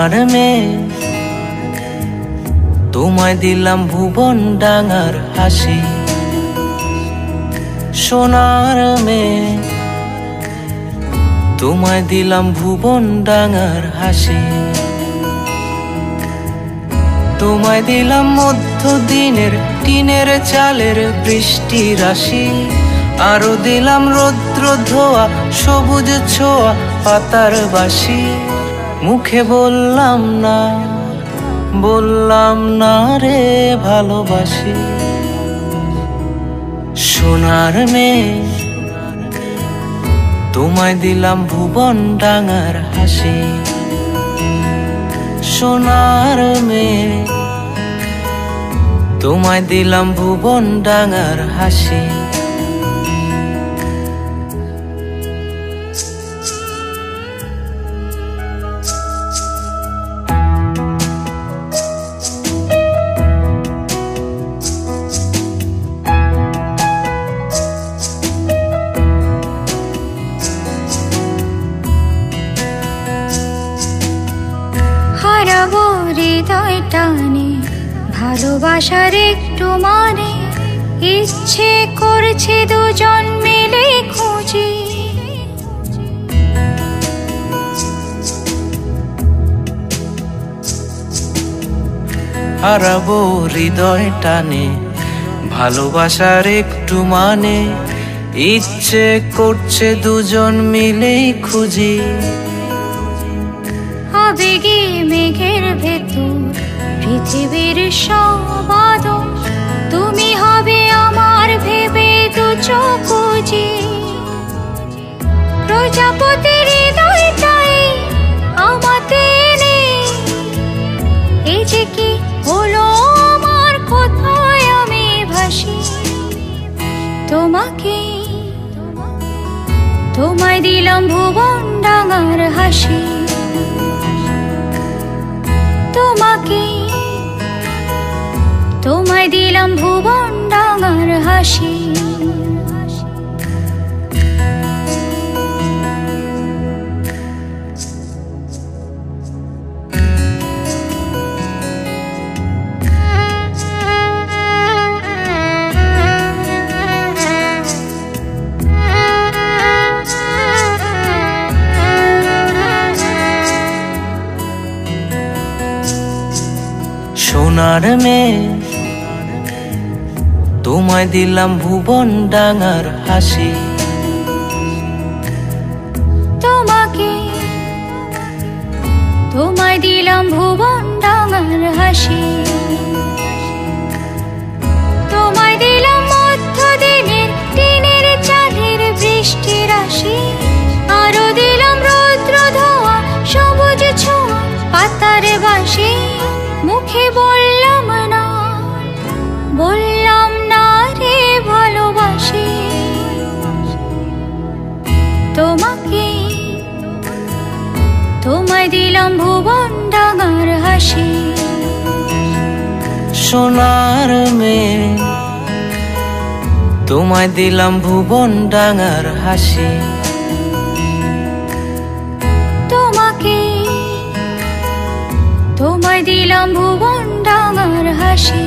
সোনার মেয়ে তোমায় দিলাম ভুবন ডাঙার হাসি। সোনার মেয়ে তোমায় দিলাম ভুবন ডাঙার হাসি। তোমায় দিলাম মধ্য দিনের টিনের চালের বৃষ্টি রাশি। আরো দিলাম রৌদ্র ধোয়া সবুজ ছোঁয়া পাতার বাসি। মুখে বললাম না রে ভালোবাসি। সোনার মেয়ে তোমায় দিলাম ভুবন ডাঙার হাসি। সোনার মেয়ে তোমায় দিলাম ভুবন ডাঙার হাসি। হারাবো হৃদয় টানে ভালোবাসার একটু মানে। ইচ্ছে করছে দুজন মিলে খুঁজি। হারাবো হৃদয় টানে ভালোবাসার একটু মানে। ইচ্ছে করছে দুজন মিলেই খুঁজি। আবেগে মেঘের ভেতর পৃথিবীর সব আদর। তুমি হবে আমার ভেবে দু চোখ বুজি। প্রজাপতির হৃদয়টাই আমাতে নেই। এই যে কি হলো আমার কোথায় আমি ভাসি। তোমায় দিলাম ভুবন ডাঙার হাসি। তোমায় দিলাম ভুবন ডাঙার হাসি। সোনার মেয়ে তোমায় দিলাম ভুবন ডাঙার হাসি। তোমায় দিলাম ভুবন ডাঙার হাসি। তোমায় দিলাম মধ্য দিনের টিনের চালের বৃষ্টি রাশি। আরো দিলাম রৌদ্র ধোয়া সবুজ ছোঁয়া পাতার বাসি। মুখে বললাম না রে ভালোবাসি। তোমায় দিলাম ভুবন ডাঙার হাসি। সোনার মেয়ে তোমায় দিলাম ভুবন ডাঙার হাসি। তোমায় দিলাম ভুবন ডাঙার হাসি।